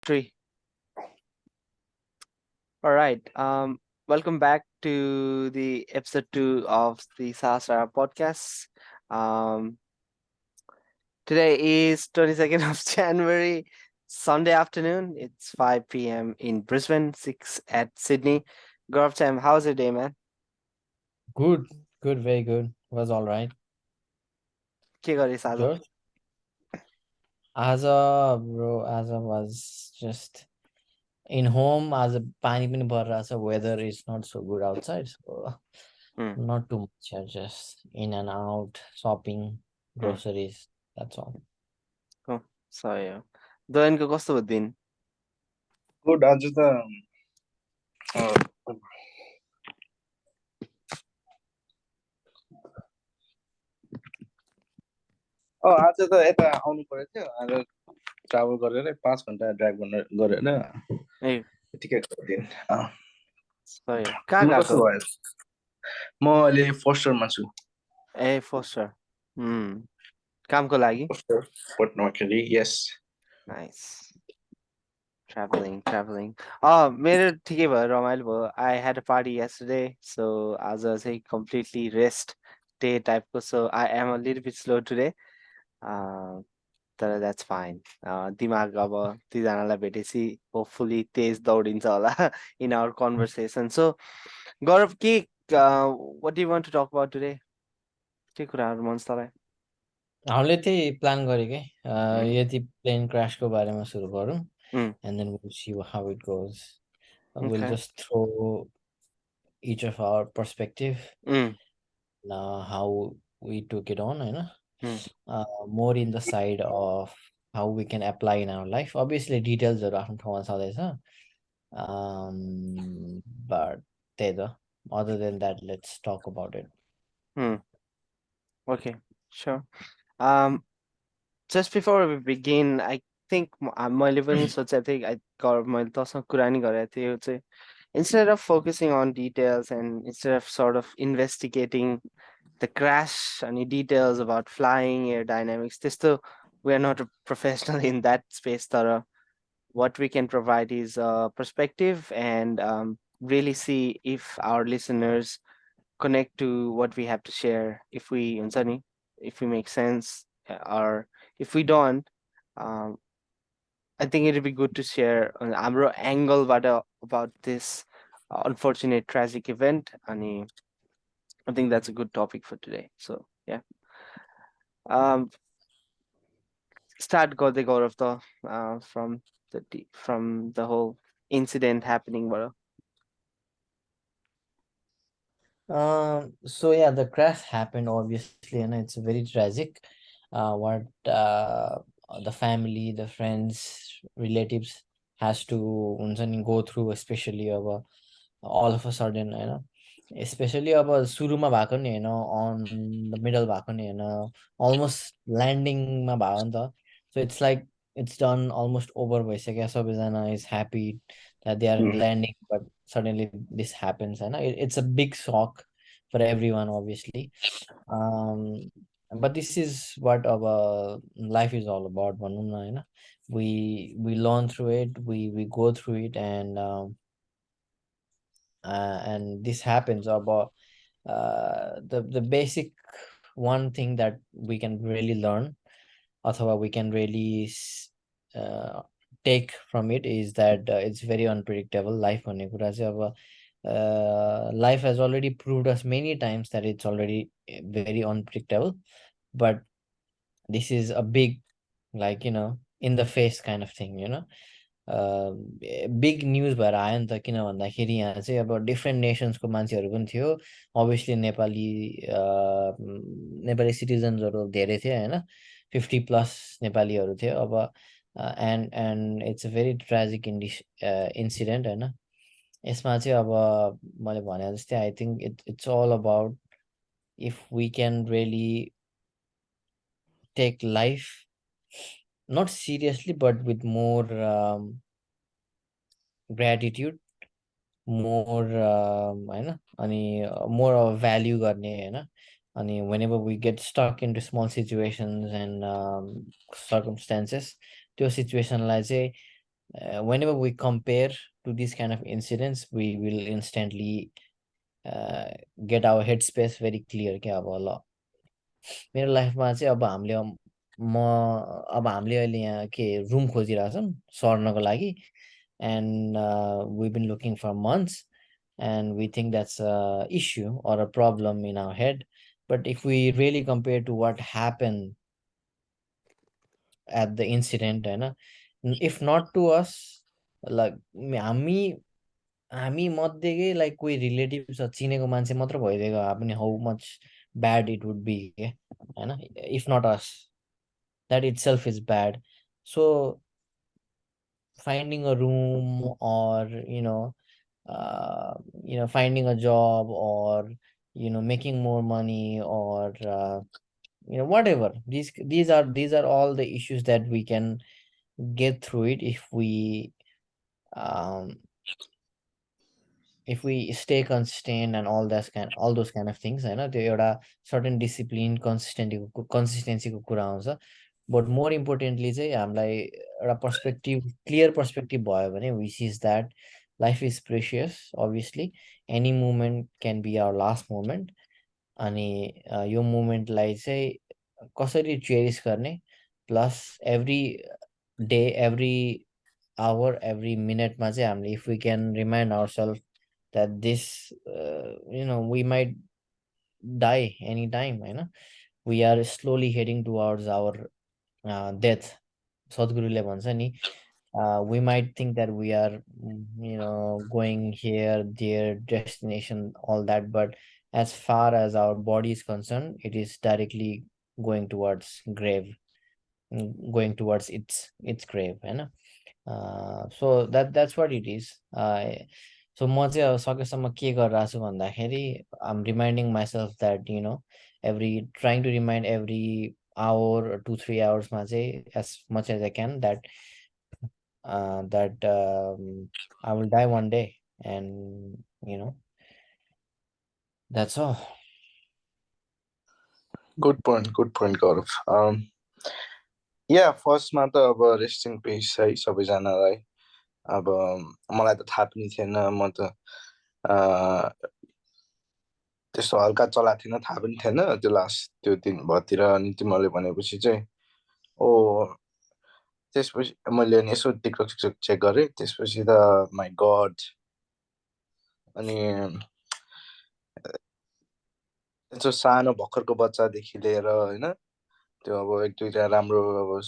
Three. All right. Welcome back to the episode 2 of the Sahasrara Podcast. Um, Today is 22nd of January, Sunday afternoon. It's 5 p.m. in Brisbane, 6 at Sydney. Gaurav Time, how's your day, man? Good, good, very good. Was all right. के गरिस् आज? Yours? As a was just in home. As a pani pani parra, weather is not so good outside, so Hmm, not too much. Just in and out, shopping, hmm, groceries. That's all. cool. So, yeah. दोयनको कस्तो भयो दिन? Good आज त आज त यता आउनु परेको थियो आज ट्राभल गरेर 5 घन्टा ड्राइभ गरेर ए यतिकै दिन सही हो. कहाँ तिम्रो गएको? कस्तो भयो म अहिले फोस्टरमा छु ए फोस्टर. कामको लागि? फोस्टर पटनाखेरि यस नाइस. Traveling. मेरो ठिकै भयो, रमाइलो भयो. I had a party yesterday, so आज चाहिँ completely rest day टाइपको, so I am a little bit slow today. तर that's fine. दिमाग अब दुईजनालाई भेटेपछि hopefully तेज दौडिन्छ होला in our conversation. So Gaurav, what do you want to talk about today? के कुराहरू मन छ तँलाई? हामीले त्यही प्लान गरेकै यति प्लेन क्रैशको बारेमा सुरु गरौँ and then we'll see how it goes. We'll Okay. just throw each of our perspective, how we took it on, more in the side of how we can apply in our life. Obviously, details are आफ्नो ठाउँमा छँदैछ. But त्यही त. Other than that, let's talk about it. Okay, sure. Just before we begin, I think मैले पनि सोचेको थिएँ, मैले तँसँग कुरा नि गरेको थिएँ, यो चाहिँ instead of focusing on details and instead of sort of investigating the crash any details about flying air dynamics, त्यस्तो we are not a professional in that space. तर what we can provide is a perspective and really see if our listeners connect to what we have to share. If we हुन्छ नि, if we make sense, or if we don't, um, I think it'd be good to share हाम्रो एङ्गलबाट about this unfortunate tragic event. अनि I think that's a good topic for today. So yeah. Start गर्दै Gaurav त from the whole incident happening बाट. So yeah, the crash happened obviously, and it's very tragic. What the family, the friends, relatives has to हुन्छ नि go through, especially अब all of a sudden, especially अब सुरुमा भएको नि होइन, on the middle भएको नि होइन, almost landingमा भयो नि त. So it's like it's done almost over भइसक्यो, सबैजना is happy that they are landing, but suddenly this happens, it's a big shock for everyone, obviously. But this is what our life is all about, भनौँ न, होइन. We learn through it, we go through it, and this happens about the basic one thing that we can really learn, अथवा we can really take from it, is that it's very unpredictable. Life भन्ने कुरा चाहिँ अब life has already proved us many times that it's already very unpredictable, but this is a big, like, in the face kind of thing, big news भएर आयो नि त. किन भन्दाखेरि यहाँ चाहिँ अब डिफ्रेन्ट नेसन्सको मान्छेहरू पनि थियो, अभियसली नेपाली सिटिजन्सहरू धेरै थियो, होइन. 50+ नेपालीहरू थियो अब. And it's a very tragic incident, होइन. यसमा चाहिँ अब मैले भने जस्तै I think it's all about if we can really take life not seriously, but with more gratitude, more होइन, अनि more of value गर्ने, होइन. अनि whenever we get stuck into small situations and circumstances, त्यो सिचुएसनलाई चाहिँ whenever we compare to these kind of incidents, we will instantly get our headspace very clear क्या अब ल मेरो लाइफमा चाहिँ अब हामीले अहिले यहाँ के रुम खोजिरहेछौँ सर्नको लागि and we've been looking for months and we think that's a issue or a problem in our head, but if we really compare to what happened at the incident होइन, if not to us, like हामी मध्येकै like कोही relative छ चिनेको मान्छे मात्र भइदिएको भए पनि how much bad it would be के होइन, if not us, that itself is bad. So finding a room or finding a job or making more money or whatever, these are all the issues that we can get through it um, if we stay consistent and all those kind of things होइन, त्यो एउटा certain discipline consistency को कुरा आउँछ. But more importantly चाहिँ हामीलाई एउटा clear perspective भयो भने we sees that life is precious. Obviously any moment can be our last moment अनि यो मोमेन्टलाई चाहिँ कसरी चेरिस गर्ने, plus every day every hour every minute मा चाहिँ हामीले if we can remind ourselves that this we might die anytime होइन, we are slowly heading towards our death. सद्गुरुले भन्छ नि we might think that we are going here there destination all that, but as far as our body is concerned it is directly going towards grave, going towards its grave होइन. So that's what it is. So म चाहिँ अब सकेसम्म के गरिरहेको छु भन्दाखेरि I'm reminding myself that trying to remind every hour or 2-3 hours मा चाहिँ as much as I can that I will die one day and that's all. Good point, Gaurav. Yeah, फर्स्टमा त अब रेस्ट इन पिस है सबैजनालाई. अब मलाई त थाहा पनि थिएन, म त त्यस्तो हल्का चलाएको थिएन, थाहा पनि थिएन त्यो लास्ट त्यो दिन भतिर. अनि तिमीहरूले भनेपछि चाहिँ त्यसपछि मैले अनि यसो टिकटक चेक गरेँ, त्यसपछि त माई गड. अनि त्यो सानो भर्खरको बच्चादेखि लिएर होइन, त्यो अब 1-2टा राम्रो अब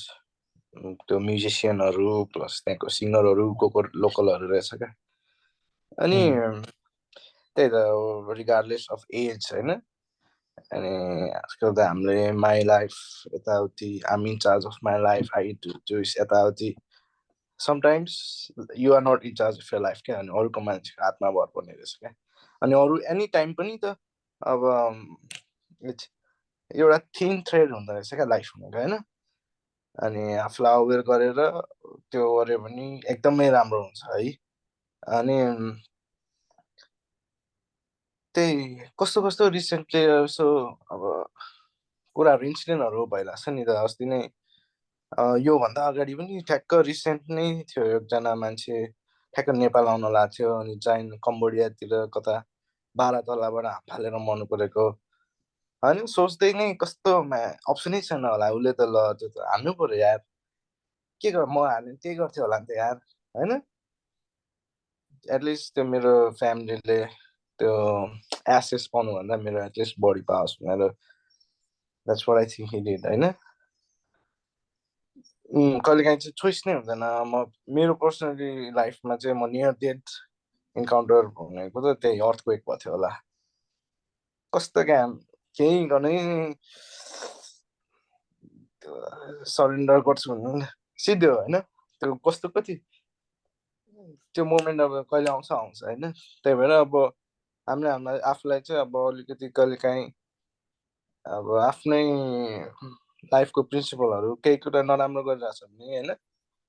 त्यो म्युजिसियनहरू प्लस त्यहाँको सिङ्गरहरू को लोकलहरू रहेछ क्या. अनि त्यही त रिगार्डलेस अफ एज होइन. अनि आजकल त हामीले माई लाइफ यताउति, I'm in charge of my life, I do यताउति. Sometimes you are not in charge of your life क्या. अनि अरूको मान्छेको हातमा भर पर्ने रहेछ क्या. अनि अरू एनी टाइम पनि त अब एउटा थिन थ्रेड हुँदो रहेछ क्या लाइफ भनेको होइन. अनि आफूलाई अवेर गरेर त्यो गऱ्यो भने एकदमै राम्रो हुन्छ है. अनि त्यही कस्तो रिसेन्टली यसो अब कुराहरू इन्सिडेन्टहरू भइरहेछ नि त. अस्ति नै योभन्दा अगाडि पनि ठ्याक्क रिसेन्ट नै थियो, एकजना मान्छे ठ्याक्क नेपाल आउन लागेको थियो अनि चाइन कम्बोडियातिर कता 12 तलाबाट हात फालेर मर्नु परेको. अनि सोच्दै नै कस्तो अप्सनै छैन होला, उसले त ल त्यो त हाल्नु पर्यो यार, के म हाल्ने त्यही गर्थ्यो होला नि त यार होइन. एटलिस्ट त्यो मेरो फ्यामिलीले त्यो एसेस पाउनुभन्दा मेरो एटलिस्ट बडी पाओस् भनेर that's what I think he did होइन. कहिलेकाहीँ चाहिँ चोइस नै हुँदैन. मेरो पर्सनली लाइफमा चाहिँ म नियर डेथ इन्काउन्टर भनेको त त्यही अर्थक्वेक भएको थियो होला. कस्तो क्या केही गर्नै सरेन्डर गर्छु भन्नु सिधो होइन. त्यो कस्तो कति त्यो मोमेन्ट अब कहिले आउँछ होइन. त्यही भएर अब हामीले आफूलाई चाहिँ अब अलिकति कहिलेकाहीँ अब आफ्नै लाइफको प्रिन्सिपलहरू केही कुरा नराम्रो गरिरहेछ भने होइन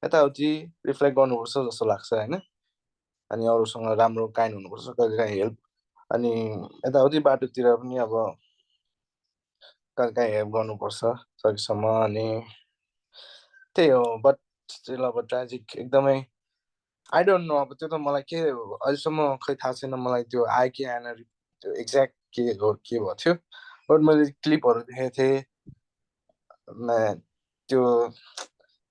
यताउति रिफ्लेक्ट गर्नुपर्छ जस्तो लाग्छ होइन. अनि अरूसँग राम्रो काइन्ड हुनुपर्छ, कहिलेकाहीँ हेल्प. अनि यताउति बाटोतिर पनि अब कहिलेकाहीँ हेल्प गर्नुपर्छ सकेसम्म. अनि त्यही हो. बट स्टिल अब ट्राजिक एकदमै आई डोन्ट नो अब त्यो त मलाई के अहिलेसम्म खै थाहा छैन मलाई त्यो आयो कि आएन त्यो एक्ज्याक्ट के हो के भएको थियो बट मैले क्लिपहरू देखेको थिएँ त्यो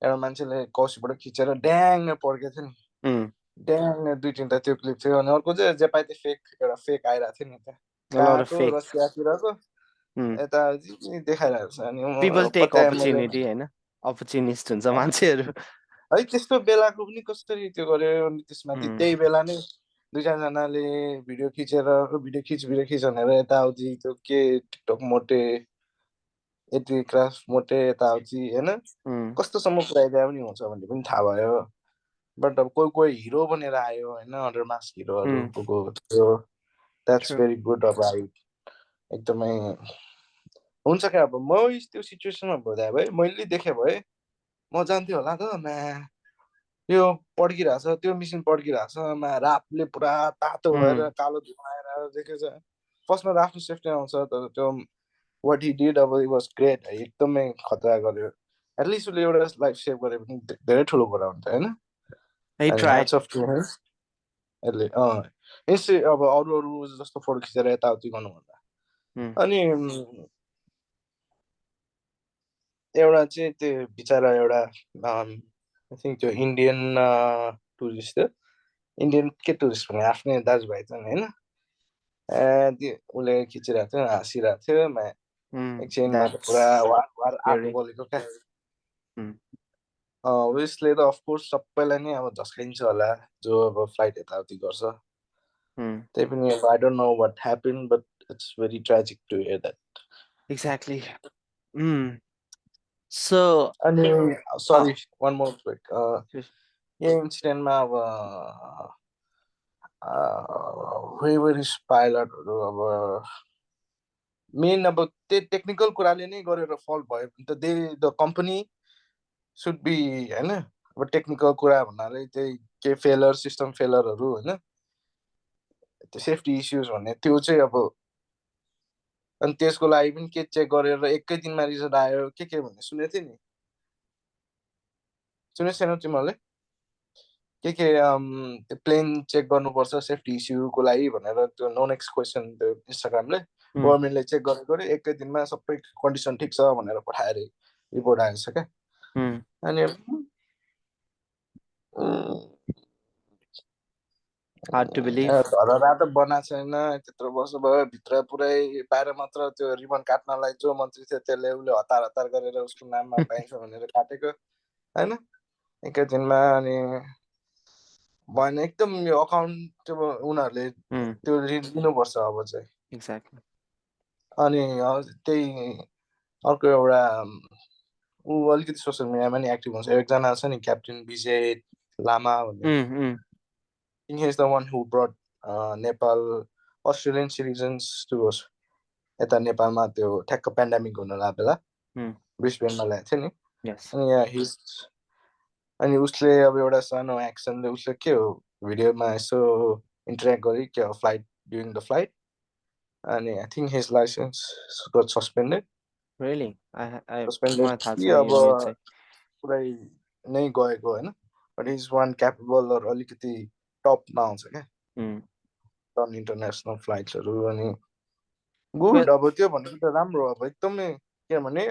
एउटा मान्छेले कौसीबाट खिचेर ड्याङ पड्केको थियो नि ड्याङ दुई तिनवटा त्यो क्लिप थियो अनि अर्को चाहिँ जे पाए त्यो एउटा फेक आइरहेको थियो नि त्यहाँ A lot of कहाँको fake. रसियातिरको यता देखाइरहेको छ अनि People take पत्याएँ मैले opportunity, होइन? Opportunist हुन्छ मान्छेहरू. है त्यस्तो बेलाको पनि कसरी त्यो गर्यो अनि त्यसमाथि त्यही बेला नै दुई चारजनाले भिडियो खिच भनेर यताउति त्यो के टिकटक मोटे यति क्राफ्ट मोटे यताउति होइन कस्तोसम्म पुऱ्याइदिए पनि हुन्छ भन्ने पनि थाहा भयो बट अब कोही हिरो बनेर आयो होइन अन्डर मास्क हिरोहरू को थियो द्याट्स भेरी गुड अब आई एकदमै हुन्छ क्या अब म त्यो सिचुएसनमा हुँदा भए मैले देखेँ भए म जान्थेँ होला त मा यो पड्किरहेछ त्यो मिसिन पड्किरहेछ मा रातले पुरा तातो भएर कालो धुवा आएर देखेछ फर्स्टमा त आफ्नो सेफ्टी आउँछ तर त्यो वाट हि डिड अब इट वाज ग्रेट है एकदमै खतरा गर्यो एटलिस्ट उसले एउटा लाइफ सेभ गरे पनि धेरै ठुलो कुरा हुन्छ होइन अनि ह्याट्स अफ टु हिम यसले अब अरू जस्तो फोटो खिचेर यताउति गर्नुभन्दा अनि एउटा चाहिँ त्यो बिचरा एउटा आई थिङ्क त्यो इन्डियन टुरिस्ट थियो इन्डियन के टुरिस्ट भने आफ्नै दाजुभाइ थियो होइन त्यो उसले खिचिरहेको थियो हाँसिरहेको थियो एकछिनमा पुरा वार आगो बलेको क्या उसले त अफकोर्स सबैलाई नै अब झस्काइन्छ होला जो अब फ्लाइट यताउति गर्छ त्यही पनि अब I don't know what happen but it's very tragic to hear that exactly so अनि सरी वान मोर क्विक यो इन्सिडेन्टमा अब वेरिस पाइलटहरू अब मेन अब त्यही टेक्निकल कुराले नै गरेर फल्ट भयो भने त द कम्पनी सुड बी होइन अब टेक्निकल कुरा भन्नाले त्यही के फेलर सिस्टम फेलरहरू होइन त्यो सेफ्टी इस्युज भन्ने त्यो चाहिँ अब अनि त्यसको लागि पनि के चेक गरेर एकै दिनमा रिजल्ट आयो के भन्ने सुनेको थिएँ नि सुनेको छैनौ तिमीहरूले के त्यो प्लेन चेक गर्नुपर्छ सेफ्टी इस्युको लागि भनेर त्यो नो नेक्स्ट क्वेसन त्यो इन्स्टाग्रामले गभर्मेन्टले चेक गरेको एकै दिनमा सबै कन्डिसन ठिक छ भनेर पठाएर रिपोर्ट आएछ क्या अनि धरहरा त बनाएको छैन त्यत्रो वर्ष भयो भित्र पुरै बाहिर मात्र त्यो रिबन काट्नलाई जो मन्त्री थियो त्यसले उसले हतार गरेर उसको नाममा पाइन्छ भनेर काटेको होइन एकै दिनमा अनि भएन एकदम यो अकाउन्ट उनीहरूले त्यो ऋण दिनुपर्छ अब चाहिँ एक्ज्याक्टली अनि त्यही अर्को एउटा ऊ अलिकति सोसियल मिडियामा नि एक्टिभ हुन्छ एकजना छ नि क्याप्टेन विजय लामा भन्ने he is the one who brought Nepal Australian citizens to us यता नेपालमा त्यो ठ्याक्क पेन्डेमिक हुन लाग्यो बेला ब्रिस्बेनमा ल्याएको थियो नि अनि अनि उसले अब एउटा सानो एक्सनले उसले के हो भिडियोमा यसो इन्टरेक्ट गरी के हो फ्लाइट ड्युरिङ द फ्लाइट अनि I think his licence got suspended अब पुरै नै गएको होइन बट इज वान क्यापेबल अलिकति टपमा आउँछ क्या टर्न इन्टरनेसनल फ्लाइट्सहरू अनि गुड अब त्यो भनेको त राम्रो अब एकदमै किनभने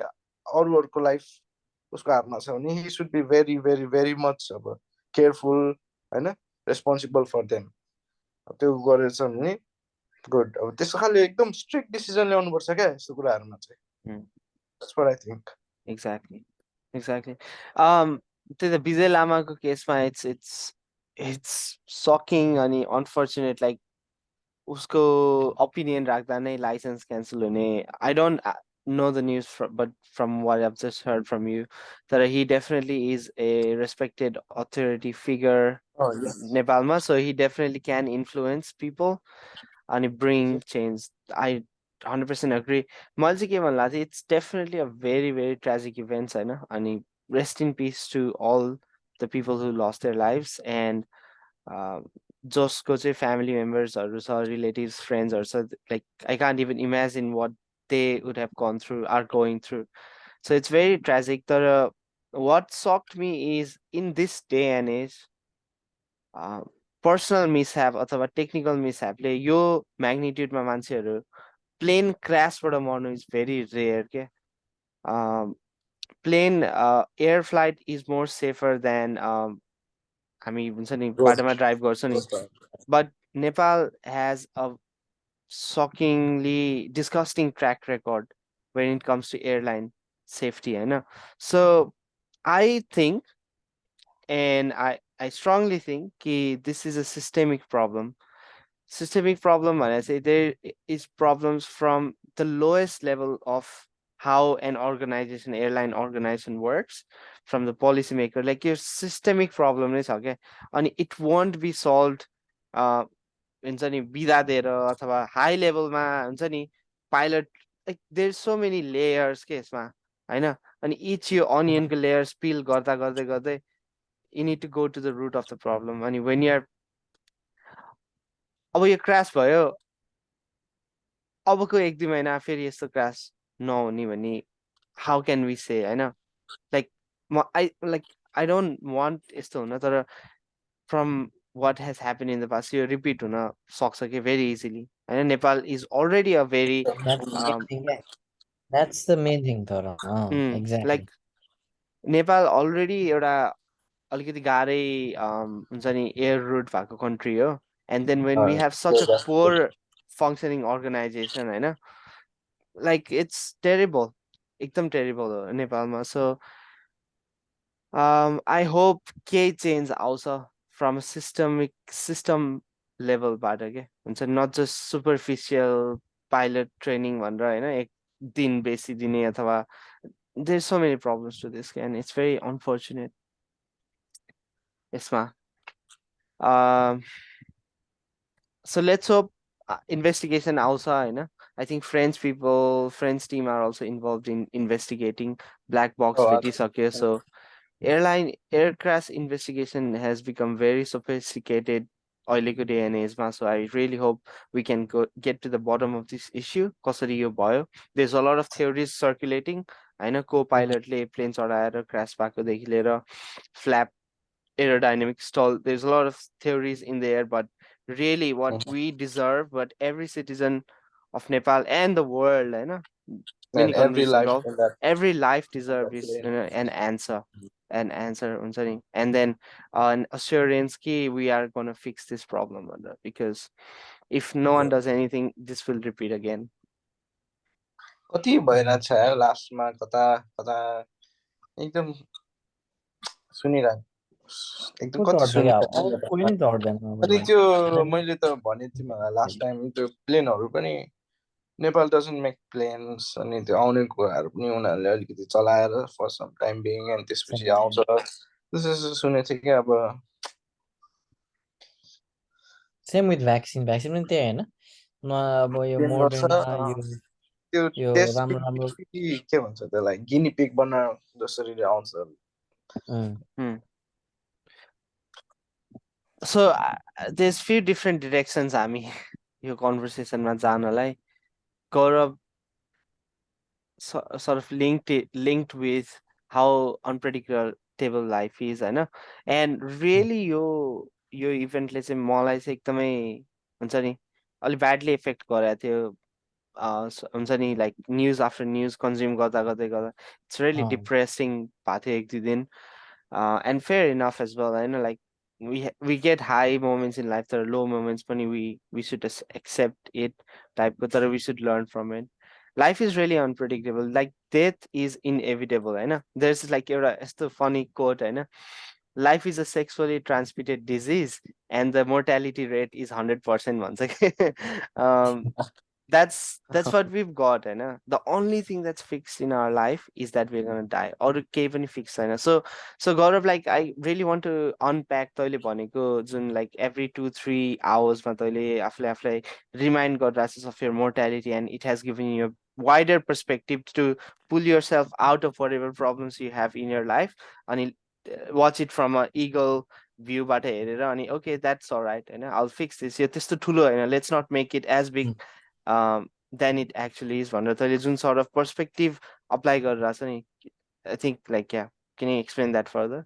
अरूहरूको लाइफ उसको हातमा छ भने he should be very very very much of careful होइन रेस्पोन्सिबल फर देम त्यो गरेछ भने गुड अब त्यस्तो खाले एकदम स्ट्रिक्ट डिसिजन ल्याउनुपर्छ क्या यस्तो कुराहरूमा चाहिँ That's what I think. Exactly. त्यही त विजय लामाको केसमा इट्स सकिङ अनि अनफर्चुनेट लाइक उसको ओपिनियन राख्दा नै लाइसेन्स क्यान्सल हुने I don't know the news but from what I've just heard from you that he definitely is a respected authority figure Nepalma, so he definitely can influence people and bring change. I 100% agree. It's definitely a very very tragic event, and rest in peace to all the people who lost their lives and जसको चाहिँ family members or relatives friends or so like I can't even imagine what they would have gone through are going through, so it's very tragic. What shocked me is in this day and age personal mishap अथवा technical मिसह्यापले यो म्याग्निट्युडमा मान्छेहरू plane क्रासबाट मर्नु is very rare के plane air flight is more safer than हामी हुन्छ नि बाटोमा ड्राइभ गर्छौँ नि but Nepal has a shockingly disgusting track record when it comes to airline safety, I know. So I think, and I strongly think this is a systemic problem. Systemic problem, when I say there is problems from the lowest level of how an organization, airline organization works, from the policymaker. Like your systemic problem is okay, and it won't be solved. हुन्छ नि बिदा दिएर अथवा high लेभलमा हुन्छ नि pilot like there so many layers के यसमा होइन अनि इच यो अनियनको लेयर्स पिल गर्दा गर्दै गर्दै you need to go to the root of the problem अनि वेन युआर अब यो क्रास भयो अबको 1-2 महिना फेरि यस्तो क्रास नहुने भन्ने हाउ क्यान वी से होइन लाइक आई डोन्ट वान्ट यस्तो हुन तर from what has happened in the past यो रिपिट हुन सक्छ कि very easily होइन Nepal is already a very That's the main thing. Yeah. That's the main thing, Thora. Exactly. like Nepal already एउटा अलिकति गाह्रै हुन्छ नि एयर रुट भएको कन्ट्री हो and then when we have such a poor functioning organisation होइन like it's terrible एकदम terrible हो नेपालमा सो आई होप केही चेन्ज आउँछ फ्रम सिस्टम लेभलबाट के हुन्छ not just superficial pilot training भनेर होइन 1 दिन बेसी दिने अथवा there's so many problems to this and it's very unfortunate यसमा so let's hope investigation also होइन I think French team are also involved in investigating black box भेटिसक्यो so air crash investigation has become very sophisticated अहिलेको day and एजमा so I really hope we can get to the bottom of this issue कसरी यो भयो there's a lot of theories circulating होइन को पाइलटले plain चढाएर crash भएकोदेखि लिएर flap aerodynamic stall there's a lot of theories in there but really what we deserve what every citizen of Nepal and the world होइन many countries involved every life deserved is an answer हुन्छ नि and then an assurance कि we are going to fix this problem because if no one does anything this will repeat again कति भइरहेको छ यार लास्टमा कता कता एकदम सुनिरहेको एकदम कति सुनिरहेको अनि त्यो मैले त भनेको थिएँ मलाई लास्ट टाइम त्यो प्लेनहरू पनि नेपाल डजन्ट मेक प्लेन्स अनि त्यो आउने कुराहरू पनि उनीहरूले अलिकति चलाएर फर सम टाइम बिङ अनि त्यसपछि आउँछ त्यसो सुनेको थिएँ कि अब सेम विथ भ्याक्सिन पनि त्यही होइन अब यो मोडर्ना त्यो राम्रो के भन्छ त्यसलाई गिनी पिग बनाएर जसरी आउँछ so there's few different directions हामी यो कन्भर्सेसनमा जानलाई Gaurav sort of linked with how unpredictable life is होइन and really यो इभेन्टले चाहिँ मलाई चाहिँ एकदमै हुन्छ नि अलिक ब्याडली इफेक्ट गरेको थियो हुन्छ नि like news after news consume गर्दा इट्स रियली डिप्रेसिङ भएको थियो 1-2 दिन and fair enough as well होइन like we get high moments in life there are low moments पनि we should accept it type but we should learn from it life is really unpredictable like death is inevitable होइन there's like एउटा यस्तो funny quote होइन life is a sexually transmitted disease and the mortality rate is 100% भन्छ that's what we've got होइन the only thing that's fixed in our life is that we're gonna die अरू केही पनि fix छैन so Gaurav like I really want to unpack तैँले भनेको जुन like every 2-3 hours मा तैँले आफूलाई remind गरिरहेछस् of your mortality and it has given you a wider perspective to pull yourself out of whatever problems you have in your life अनि watch it from a eagle view बाट हेरेर अनि okay that's all right होइन I'll fix this यो त्यस्तो ठुलो होइन let's not make it as big than it actually is भनेर तैँले जुन sort of perspective apply गरिरहेछ नि I think like yeah can you explain that further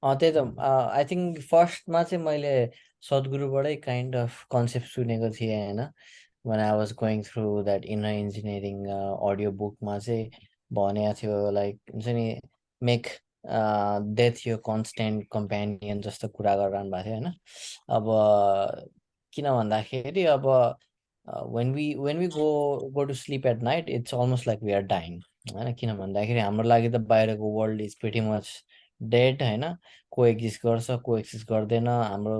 त्यही त आई थिङ्क फर्स्टमा चाहिँ मैले सद्गुरुबाटै काइन्ड अफ कन्सेप्ट सुनेको थिएँ होइन when I was going through that inner engineering audio bookमा चाहिँ भनेको थियो लाइक हुन्छ नि मेक डेथ यो कन्सटेन्ट कम्पेनियन जस्तो कुरा गरिरहनु भएको थियो होइन अब किन भन्दाखेरि अब when we go to sleep at night it's almost like we are dying होइन किन भन्दाखेरि हाम्रो लागि त बाहिरको world is pretty much dead होइन को एक्जिस्ट गर्छ को एक्जिस्ट गर्दैन हाम्रो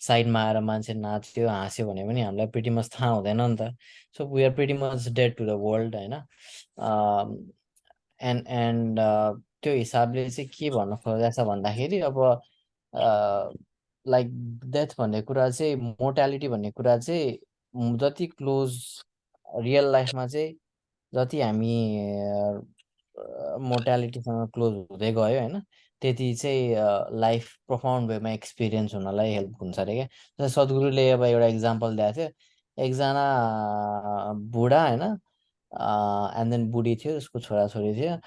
साइडमा आएर मान्छे नाच्यो हाँस्यो भने पनि हामीलाई प्रिटी मच थाहा हुँदैन नि त so we are pretty much dead to the world होइन एन्ड त्यो हिसाबले चाहिँ के भन्न खोजेको छ भन्दाखेरि अब लाइक डेथ भन्ने कुरा चाहिँ मोर्टालिटी भन्ने कुरा चाहिँ जति क्लोज रियल लाइफमा चाहिँ जति हामी मोर्टालिटीसँग क्लोज हुँदै गयो होइन त्यति चाहिँ लाइफ प्रोफाउन्ड वेमा एक्सपिरियन्स हुनलाई हेल्प हुन्छ अरे क्या जस्तै सद्गुरुले अब एउटा इक्जाम्पल दिएको थियो एकजना बुढा होइन एन्ड देन बुढी थियो उसको छोराछोरी थियो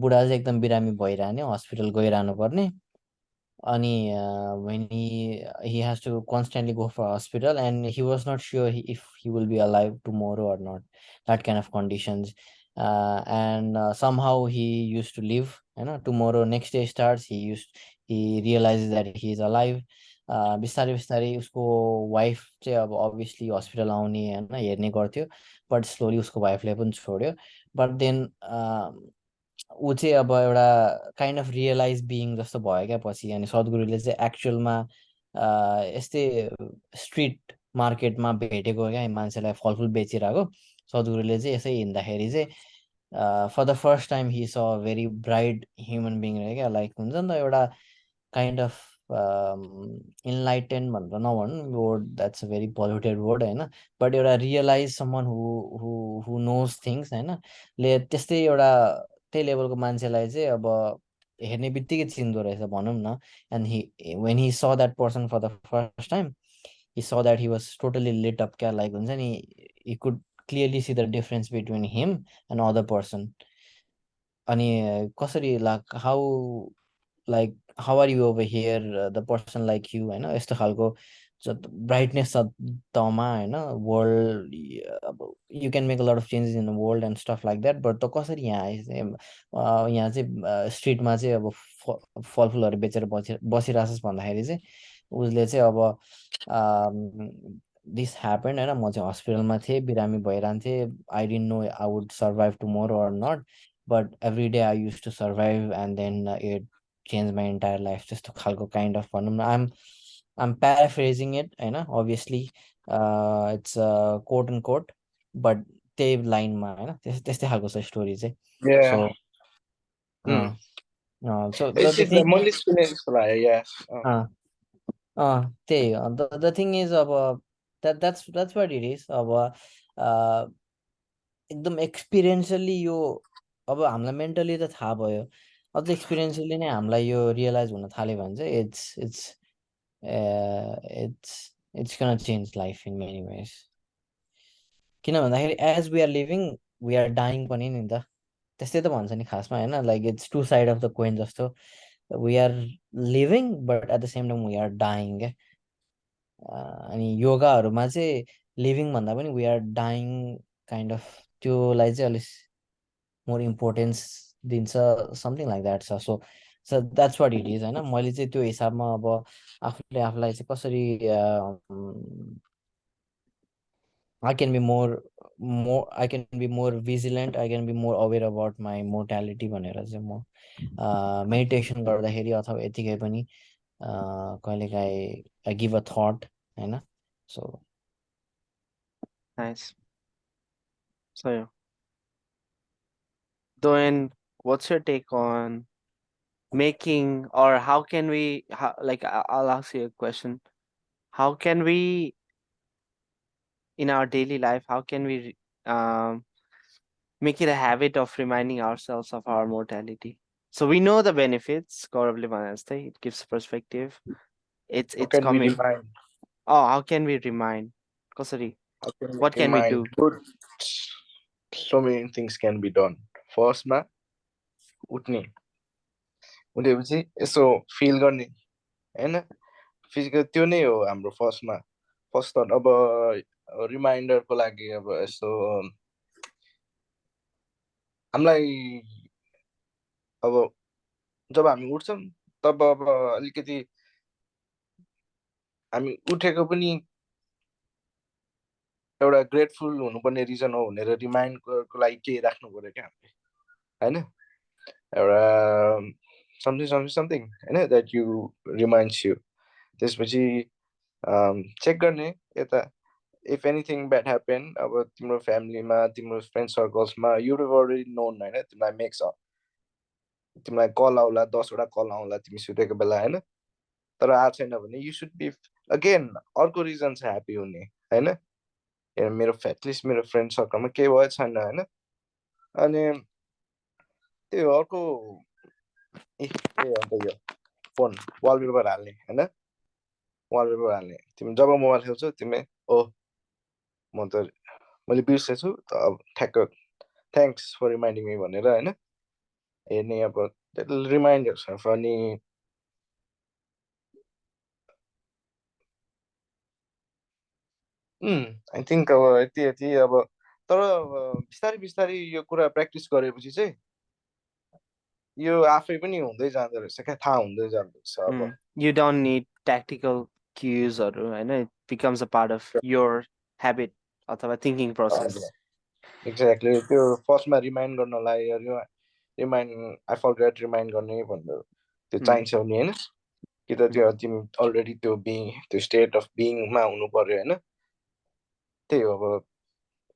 बुढा चाहिँ एकदम बिरामी भइरहने हस्पिटल गइरहनु पर्ने अनि when he has to constantly go for hospital and he was not sure if he will be alive tomorrow or not that kind of conditions and somehow he used to live you know tomorrow next day starts he realizes that he is alive बिस्तारै बिस्तारै उसको wife चाहिँ अब obviously hospital आउने होइन हेर्ने गर्थ्यो but slowly उसको वाइफले पनि छोड्यो बट देन ऊ चाहिँ अब एउटा काइन्ड अफ रियलाइज बिइङ जस्तो भयो क्या पछि अनि सद्गुरुले चाहिँ एक्चुअलमा यस्तै स्ट्रिट मार्केटमा भेटेको क्या मान्छेलाई फलफुल बेचिरहेको सद्गुरुले चाहिँ यसै हिँड्दाखेरि चाहिँ for the first time he saw very bright human being रह्यो क्या लाइक हुन्छ नि त एउटा काइन्ड अफ इन्लाइटेन भनेर नभन्नु word that's a very polluted word होइन बट एउटा realise someone who knows things होइन ले त्यस्तै एउटा त्यही लेभलको मान्छेलाई चाहिँ अब हेर्ने बित्तिकै चिन्दो रहेछ भनौँ न and when he saw that person for the first time he saw that he was totally lit up क्या लाइक हुन्छ नि he could clearly see the difference between him and other person अनि कसरी like how are you over here the person like you होइन यस्तो खालको brightness छ तमा होइन वर्ल्ड अब you can make a lot of changes in the world and stuff like that but त कसरी यहाँ यहाँ चाहिँ स्ट्रिटमा चाहिँ अब फलफुलहरू बेचेर बसिरहेछस् भन्दाखेरि चाहिँ उसले चाहिँ अब दिस ह्यापन होइन म चाहिँ हस्पिटलमा थिएँ बिरामी भइरहन्थेँ I didn't know I would survive tomorrow or not but every day I use to survive and then it change my entire life त्यस्तो खालको काइन्ड अफ भनौँ न I'm paraphrasing it होइन obviously it's quote unquote but त्यही लाइनमा होइन त्यस्तै खालको छ स्टोरी चाहिँ Yeah. So so It's the thing मैले सुने जस्तो लाग्यो yeah. त्यही हो the thing is अब that's what it is अब एकदम एक्सपिरियन्सली यो अब हामीलाई मेन्टली त थाहा भयो अझ एक्सपिरियन्सली नै हामीलाई यो रियलाइज हुन थाल्यो भने चाहिँ it's gonna change life in many ways किन भन्दाखेरि as we are living we are dying पनि नि त त्यस्तै त भन्छ नि खासमा होइन like it's two side of the coin जस्तो we are living but at the same time we are dying क्या अनि योगाहरूमा चाहिँ लिभिङ भन्दा पनि we are dying kind of त्योलाई चाहिँ अलिक मोर इम्पोर्टेन्स दिन्छ समथिङ लाइक द्याट छ so that's what it is होइन मैले चाहिँ त्यो हिसाबमा अब आफूले आफूलाई चाहिँ कसरी I can be I can be more vigilant I can be more aware about my mortality भनेर चाहिँ म मेडिटेसन गर्दाखेरि अथवा यतिकै पनि कहिलेकाहीँ I give a thought होइन so Nice. So yeah. Doyen, what's your take on making, or how can we like I'll ask you a question. How can we in our daily life, how can we make it a habit of reminding ourselves of our mortality? So we know the benefits, Gaurav Livanasthe, it gives perspective. How It's can we coming. remind? Oh, how can we remind? Kosari, How can what can we do? Good. So many things can be done. First मा उठ्ने उठेपछि यसो feel गर्ने होइन physical त्यो नै हो हाम्रो फर्स्ट थट अब रिमाइन्डरको लागि अब यस्तो हामीलाई अब जब हामी उठ्छौँ तब अब अलिकति हामी उठेको पनि एउटा ग्रेटफुल हुनुपर्ने रिजन हो भनेर रिमाइन्डको लागि केही राख्नु पर्यो क्या हामीले होइन एउटा समथिङ होइन द्याट यु रिमाइन्ड्स यु त्यसपछि चेक गर्ने यता इफ एनिथिङ ब्याड ह्यापन अब तिम्रो फ्यामिलीमा तिम्रो फ्रेन्ड सर्कल्समा यु अलरेडी नोन होइन तिमीलाई कल आउला 10वटा कल आउला तिमी सुतेको बेला होइन तर आएको छैन भने यु सुड बी अगेन अर्को रिजन छ ह्याप्पी हुने होइन मेरो एटलिस्ट मेरो फ्रेन्ड सर्कलमा केही भयो छैन होइन अनि त्यो अर्को अन्त यो फोन वालपेपर हाल्ने होइन वालपेपर हाल्ने तिमी जब मोबाइल खेल्छौ तिमी मैले बिर्सेछु अब ठ्याक्क थ्याङ्क्स फर रिमाइन्डिङ मी भनेर होइन हेर्ने अब रिमाइन्ड योरसेल्फ अनि आई थिङ्क अब यति अब तर बिस्तारै बिस्तारै यो कुरा प्र्याक्टिस गरेपछि चाहिँ यो आफै पनि हुँदै जाँदो रहेछ क्या थाहा हुँदै जाँदो रहेछ अब You don't need tactical cuesहरू होइन it becomes a part of your habit अथवा thinking process. एक्ज्याक्टली त्यो फर्स्टमा रिमाइन्ड गर्नलाई आई फरगेट रिमाइन्ड गर्ने भनेर त्यो चाहिन्छ नि होइन कि त त्यो तिमी अलरेडी त्यो स्टेट अफ बिङमा हुनु पर्यो होइन त्यही हो अब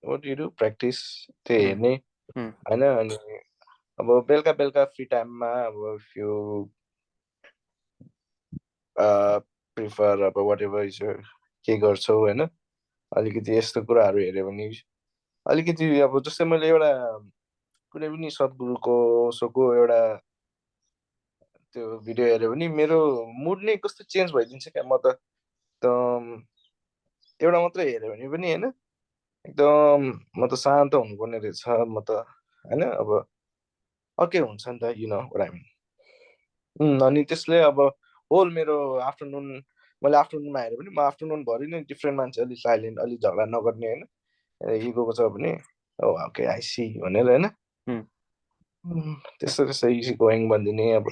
वाट यु डु प्र्याक्टिस त्यो हेर्ने होइन अनि अब बेलुका फ्री टाइममा अब यु प्रिफर अब वाट एभर इज के गर्छौ होइन अलिकति यस्तो कुराहरू हेऱ्यो भने अलिकति अब जस्तै मैले एउटा कुनै पनि सद्गुरुको सोको एउटा त्यो भिडियो हेऱ्यो भने मेरो मुड नै कस्तो चेन्ज भइदिन्छ क्या म त एउटा मात्रै हेऱ्यो भने पनि होइन एकदम म त शान्त हुनुपर्ने रहेछ म त होइन अब अर्कै हुन्छ नि त you know what I mean अनि त्यसले अब होल मेरो आफ्टरनुन मैले आफ्टरनुनमा हेऱ्यो भने म आफ्टरनुनभरि नै डिफ्रेन्ट मान्छे अलिक साइलेन्ट अलिक झगडा नगर्ने होइन इगोको छ भने ओके आई सी भनेर होइन त्यस्तो इजी गोइङ भनिदिने अब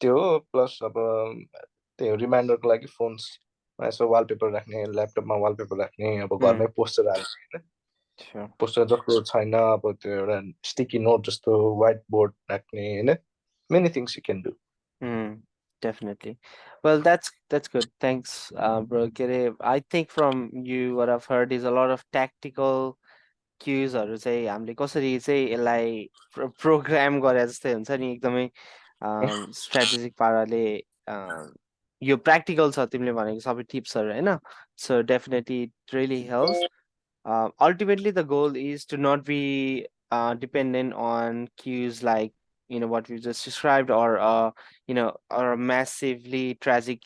त्यो हो प्लस अब त्यो रिमाइन्डरको लागि फोन्समा यसो वालपेपर राख्ने ल्यापटपमा वालपेपर राख्ने अब घरमै पोस्टर हाल्ने होइन पोस्टर जस्तो छैन अब त्यो एउटा स्टिकी नोट जस्तो व्हाइट बोर्ड राख्ने होइन many things you can do Definitely. Well, that's good. Thanks, bro. I think from you, what I've heard is a lot of tactical cuesहरू चाहिँ हामीले कसरी चाहिँ यसलाई प्रोग्राम गरे जस्तै हुन्छ नि एकदमै स्ट्राटेजिक पाराले यो प्र्याक्टिकल छ तिमीले भनेको सबै टिप्सहरू होइन so definitely it really helps ultimately the goal is to not be dependent on cues like what we just described or or a massively tragic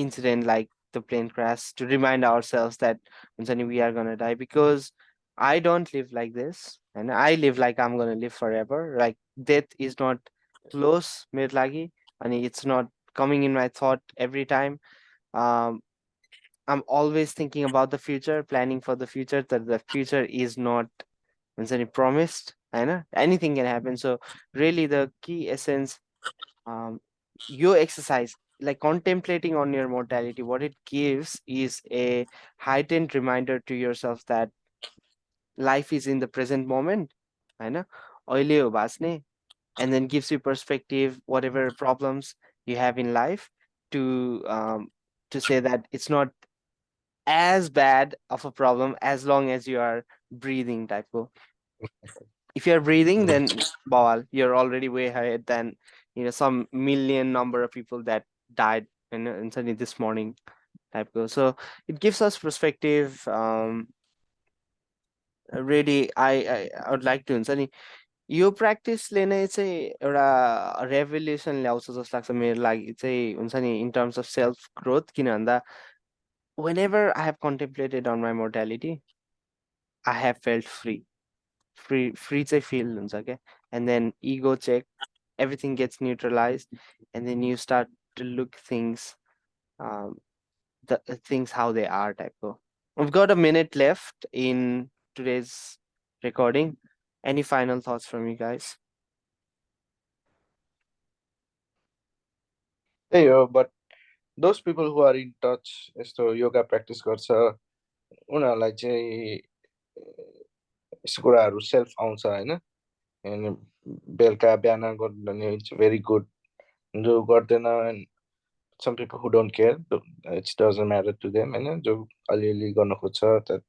incident like the plane crash to remind ourselves that we are going to die because I don't live like this and I live like I'm going to live forever. Like death is not close मेरो लागि अनि it's not coming in my thought every time. I'm always thinking about the future, planning for the future, that the future is not promised. I know anything can happen. So really the key essence, your exercise, like contemplating on your mortality, what it gives is a heightened reminder to yourself that life is in the present moment. I know, अहिले हो बाँच्ने, and then gives you perspective, whatever problems you have in life, to say that it's not as bad of a problem as long as you are breathing type go. If you're breathing, then bawal, you're already way ahead than some million number of people that died in suddenly this morning type go. So it gives us perspective. Really I would like to हुन्छ यो प्र्याक्टिसले नै चाहिँ एउटा revolution ल्याउँछ जस्तो लाग्छ मेरो लागि चाहिँ हुन्छ नि in terms of self growth किन भन्दा whenever I have contemplated on my mortality, I have felt free चाहिँ feel हुन्छ क्या and then ego check everything gets neutralized, and then you start to look things, um, the things how they are type of. We've got a minute left in today's recording. Any final thoughts from you guys? त्यही हो but those people who are in touch यस्तो yoga practice गर्छ उनीहरूलाई चाहिँ यस्तो कुराहरू self आउँछ होइन अनि बेलुका बिहान गर्नु भने इट्स भेरी गुड जो गर्दैन and some people who don't care it's doesn't matter to them होइन जो अलिअलि गर्न खोज्छ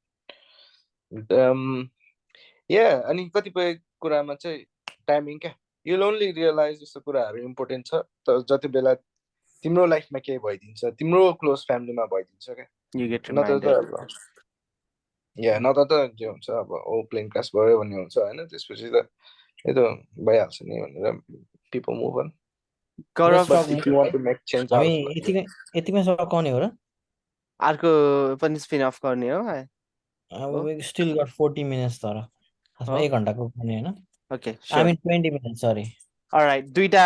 या अनि कतिपय कुरामा चाहिँ टाइमिङ क्या युल ओन्ली रियलाइज यस्तो कुराहरू इम्पोर्टेन्ट छ तर जति बेला तिम्रो लाइफमा केही भइदिन्छ तिम्रो क्लोज फ्यामिलीमा भइदिन्छ क्या You get नत्र त reminded. या नत्र त के हुन्छ अब ओ प्लेन क्रास भयो भन्ने हुन्छ होइन त्यसपछि त यो त भइहाल्छ नि भनेर people move on. Gaurav, But if you want to make change out हामी of life, यतिमै सकाउने हो र अर्को पनि स्पिन अफ गर्ने हो? अब स्टिल गट 40 मिनट्स तर खासमा Oh. 1 घन्टाको पनि होइन Okay, I sure. mean 20 minutes, sorry. All right, दुईटा